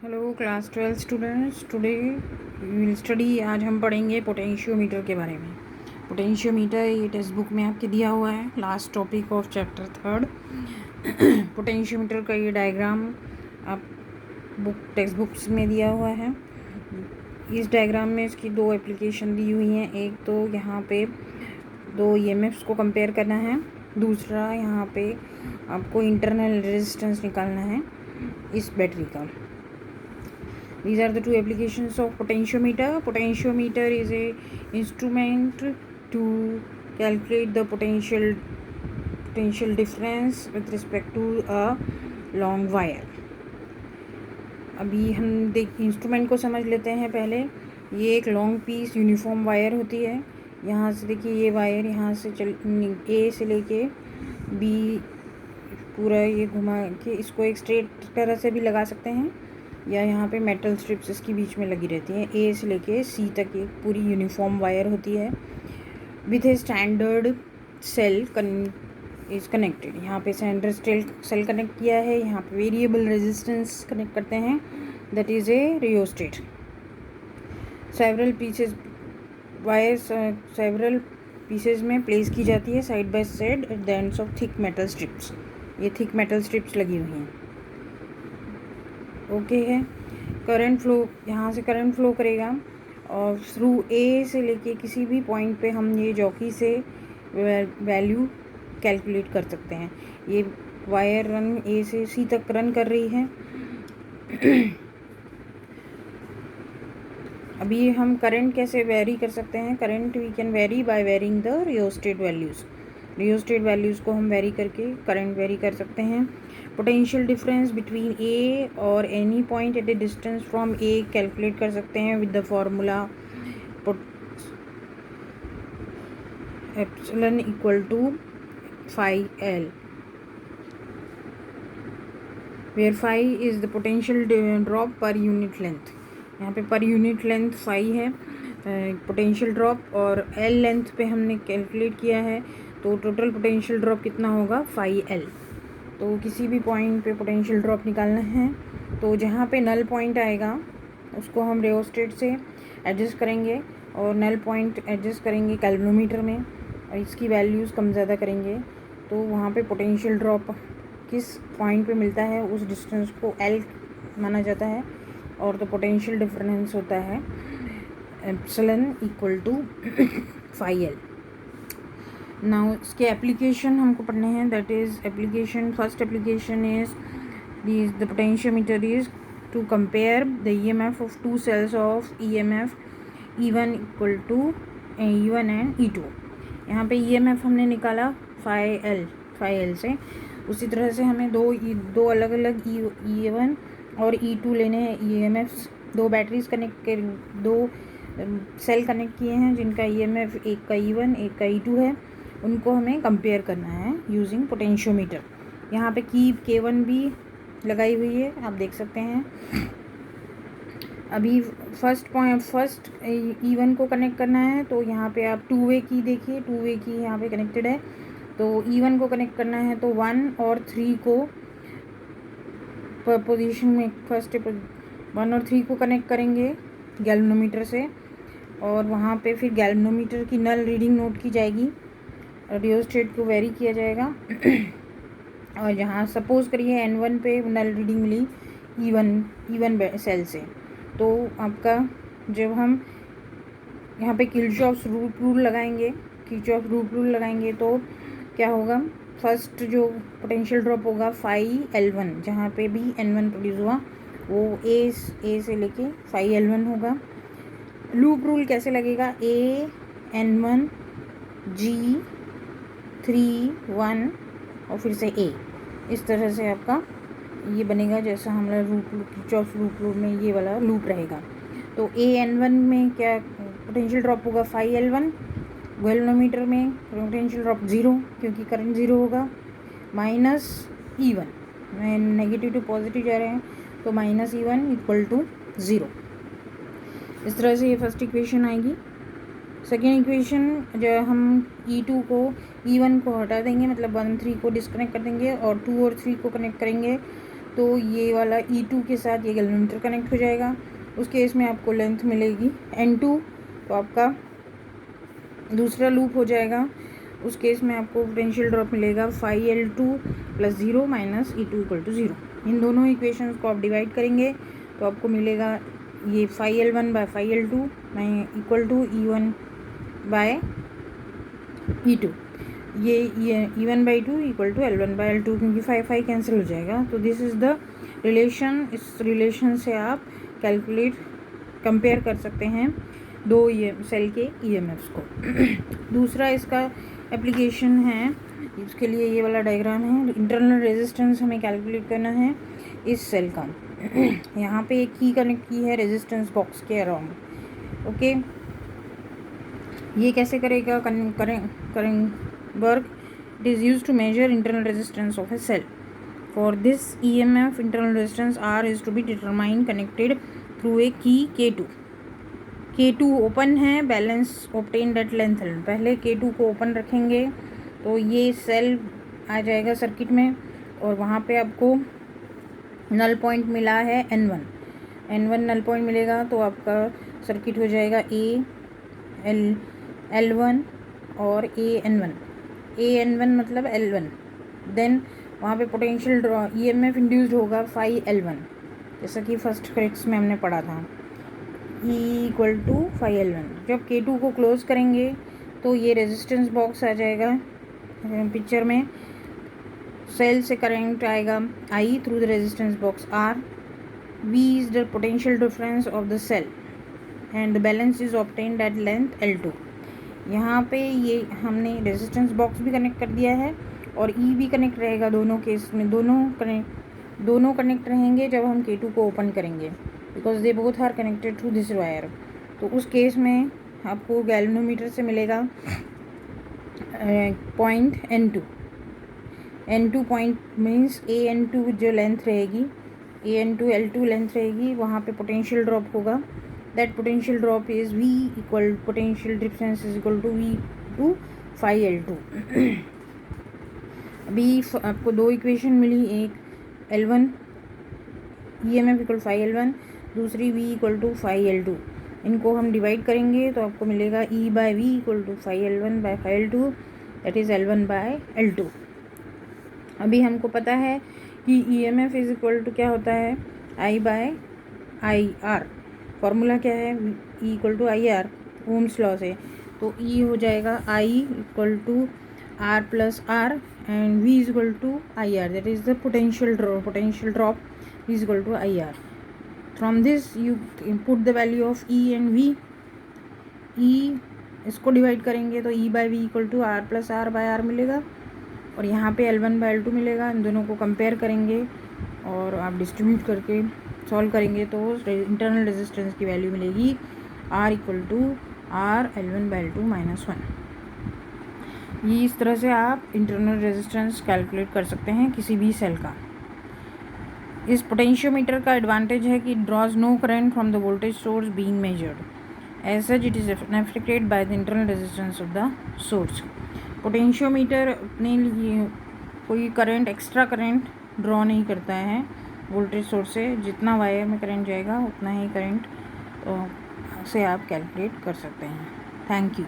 Hello class 12 students, today we will study. आज हम पढ़ेंगे पोटेंशियोमीटर के बारे में। पोटेंशियोमीटर ये टेक्स्ट बुक में आपके दिया हुआ है, last topic of chapter 3। Potentiometer का ये डायग्राम आप टेक्स्ट बुक्स में दिया हुआ है। इस डायग्राम में इसकी दो एप्लीकेशन दी हुई हैं। एक तो यहाँ पे दो ईएमएफ्स को कंपेयर करना है, दूसरा यहाँ पे आपको इंटरनल रेजिस्टेंस निकालना है इस बैटरी का। These are the two applications of potentiometer. Potentiometer is a instrument to calculate the potential difference with respect to a long wire. अभी हम इंस्ट्रूमेंट को समझ लेते हैं पहले। ये एक लॉन्ग पीस यूनिफॉर्म वायर होती है। यहाँ से देखिए, ये वायर यहाँ से ए से लेके बी पूरा ये घुमा के इसको एक स्ट्रेट तरह से भी लगा सकते हैं, या यहाँ पे मेटल स्ट्रिप्स इसके बीच में लगी रहती हैं। ए से लेके सी तक एक पूरी यूनिफॉर्म वायर होती है with a standard cell is connected. यहाँ पे स्टैंडर्ड सेल कनेक्ट किया है। यहाँ पे वेरिएबल रेजिस्टेंस कनेक्ट करते हैं, that is a rheostat. Several pieces wire several pieces में प्लेस की जाती है side by side at the ends of thick metal strips. ये थिक मेटल स्ट्रिप्स लगी हुई हैं। ओके है। करंट फ्लो, यहाँ से करंट फ्लो करेगा और थ्रू ए से लेके किसी भी पॉइंट पे हम ये जॉकी से वैल्यू कैलकुलेट कर सकते हैं। ये वायर रन ए से सी तक रन कर रही है। अभी हम करंट कैसे वेरी कर सकते हैं? Current we can vary by varying the rheostat values. Rheostat values को हम वेरी करके करंट वेरी कर सकते हैं। पोटेंशियल डिफरेंस बिटवीन ए और any point at a distance from A calculate कर सकते हैं with the formula epsilon equal to phi L, where phi is the potential drop per unit length. यहाँ पे per unit length phi है potential drop, और L length पे हमने calculate किया है, तो टोटल पोटेंशियल ड्रॉप कितना होगा? Phi L. तो किसी भी पॉइंट पे पोटेंशियल ड्रॉप निकालना है, तो जहाँ पे नल पॉइंट आएगा उसको हम रियोस्टेट से एडजस्ट करेंगे, और नल पॉइंट एडजस्ट करेंगे कैल्विनोमीटर में, और इसकी वैल्यूज़ कम ज़्यादा करेंगे। तो वहाँ पे पोटेंशियल ड्रॉप किस पॉइंट पे मिलता है उस डिस्टेंस को एल माना जाता है, और तो पोटेंशियल डिफरेंस होता है epsilon equal to phi L. Now इसके एप्लीकेशन हमको पढ़ने हैं, that is application. First application is the potentiometer is to compare the EMF of two cells of EMF E1 equal to E1 and E2। यहाँ पे EMF हमने निकाला phi L से, उसी तरह से हमें दो अलग अलग E1 और E2 लेने हैं ईएमएफ्स। दो बैटरीज कनेक्ट कर, दो सेल कनेक्ट किए हैं जिनका ईएमएफ एक का E1 एक का E2 है, उनको हमें कंपेयर करना है यूजिंग पोटेंशियोमीटर। यहाँ पे की K1 भी लगाई हुई है, आप देख सकते हैं। अभी फर्स्ट E1 को कनेक्ट करना है, तो यहाँ पे आप टू वे की देखिए, टू वे की यहाँ पे कनेक्टेड है। तो E1 को कनेक्ट करना है तो 1 और 3 को पोजीशन में, फर्स्ट 1 और 3 को कनेक्ट करेंगे गैल्वेनोमीटर से, और वहाँ पे फिर गैल्वेनोमीटर की नल रीडिंग नोट की जाएगी, रियोस्टेट को वेरी किया जाएगा। और यहाँ सपोज़ करिए N1 पे नल रीडिंग मिली E1 सेल से, तो आपका जब हम यहाँ पे किरचॉफ्स रूल लगाएंगे तो क्या होगा? फर्स्ट जो पोटेंशियल ड्रॉप होगा फाई L1, जहाँ पे भी N1 प्रोड्यूस हुआ वो ए से लेके फाई L1 होगा। लूप रूल कैसे लगेगा? A N1 G 3 1 और फिर से A, इस तरह से आपका ये बनेगा, जैसा हमारा किरचॉफ लूप रूल में ये वाला लूप रहेगा। तो AN1 में क्या पोटेंशियल ड्रॉप होगा? Phi L1। गैल्वेनोमीटर में पोटेंशियल ड्रॉप 0, क्योंकि करंट 0 होगा, माइनस E1, मैं नेगेटिव टू पॉजिटिव जा रहे हैं, तो माइनस E1 इक्वल टू 0। इस तरह से ये फर्स्ट इक्वेशन आएगी। सेकेंड इक्वेशन, जो हम E2 को E1 को हटा देंगे, मतलब 1 3 को डिस्कनेक्ट कर देंगे और 2 और 3 को कनेक्ट करेंगे, तो ये वाला E2 के साथ ये गैल्वेनोमीटर कनेक्ट हो जाएगा। उस केस में आपको लेंथ मिलेगी N2, तो आपका दूसरा लूप हो जाएगा। उस केस में आपको पोटेंशियल ड्रॉप मिलेगा φL2 + 0 - E2 = 0। इन दोनों इक्वेशंस को आप डिवाइड करेंगे तो आपको मिलेगा ये φL1 / φL2 = E1 / E2। ये E1/2 = L1/L2, क्योंकि फाई कैंसिल हो जाएगा। तो दिस इज़ द रिलेशन। इस रिलेशन से आप कंपेयर कर सकते हैं दो सेल के EMFs को। दूसरा इसका एप्लीकेशन है, इसके लिए ये वाला डायग्राम है। इंटरनल रेजिस्टेंस हमें कैलकुलेट करना है इस सेल का। यहाँ पे एक की कनेक्ट की है रेजिस्टेंस बॉक्स के अराउंड। ओके, ये कैसे करेगा work? It is use to measure internal resistance of a cell. For this EMF internal resistance R is to be determined connected through a key K2। K2 open है, balance obtained at length L। पहले K2 को open रखेंगे तो ये cell आ जाएगा circuit में, और वहाँ पे आपको नल पॉइंट मिला है N1 नल पॉइंट मिलेगा तो आपका सर्किट हो जाएगा L1 और AN1 मतलब L1। देन वहाँ पे पोटेंशियल EMF इंड्यूस्ड होगा φL1, जैसा कि फर्स्ट फिजिक्स में हमने पढ़ा था, E = φL1। जब K2 को क्लोज करेंगे तो ये रेजिस्टेंस बॉक्स आ जाएगा पिक्चर में। सेल से करंट आएगा I through the resistance box R। V is the potential difference of the cell and the balance is obtained at length L2। यहाँ पे ये हमने रेजिस्टेंस बॉक्स भी कनेक्ट कर दिया है और E भी कनेक्ट रहेगा। दोनों केस में दोनों कनेक्ट रहेंगे जब हम K2 को ओपन करेंगे, because they both are connected through this wire. तो उस केस में आपको गैल्वेनोमीटर से मिलेगा point N2 point means AN2 जो लेंथ रहेगी, AN2 L2 लेंथ रहेगी, वहाँ पे पोटेंशियल ड्रॉप होगा। That potential drop is V = potential difference is equal to V to φL2। अभी आपको दो इक्वेशन मिली, एक L1 EMF = φL1, दूसरी V = φL2। इनको हम डिवाइड करेंगे तो आपको मिलेगा E/V = φL1/φL2, that is L1/L2। अभी हमको पता है कि EMF इज इक्वल टू क्या होता है, I/IR। फॉर्मूला क्या है, E = IR, ओम्स लॉ से। तो E हो जाएगा I = R + R and V is equal to IR, that is the potential drop is equal to IR. From this you put the value of E and V। E इसको divide करेंगे तो E/V = R + R/R मिलेगा, और यहाँ पे L1/L2 मिलेगा। इन दोनों को कंपेयर करेंगे और आप डिस्ट्रीब्यूट करके सॉल्व करेंगे तो इंटरनल रेजिस्टेंस की वैल्यू मिलेगी R = R L1/L2 - 1। ये इस तरह से आप इंटरनल रेजिस्टेंस कैलकुलेट कर सकते हैं किसी भी सेल का। इस पोटेंशियोमीटर का एडवांटेज है कि it draws no current from the voltage source being measured, as such it is affected by the internal resistance of the source. Potentiometer अपने लिए कोई करंट, एक्स्ट्रा करंट ड्रॉ नहीं करता है वोल्टेज सोर्स से। जितना वायर में करंट जाएगा उतना ही करंट से आप कैलकुलेट कर सकते हैं। Thank you.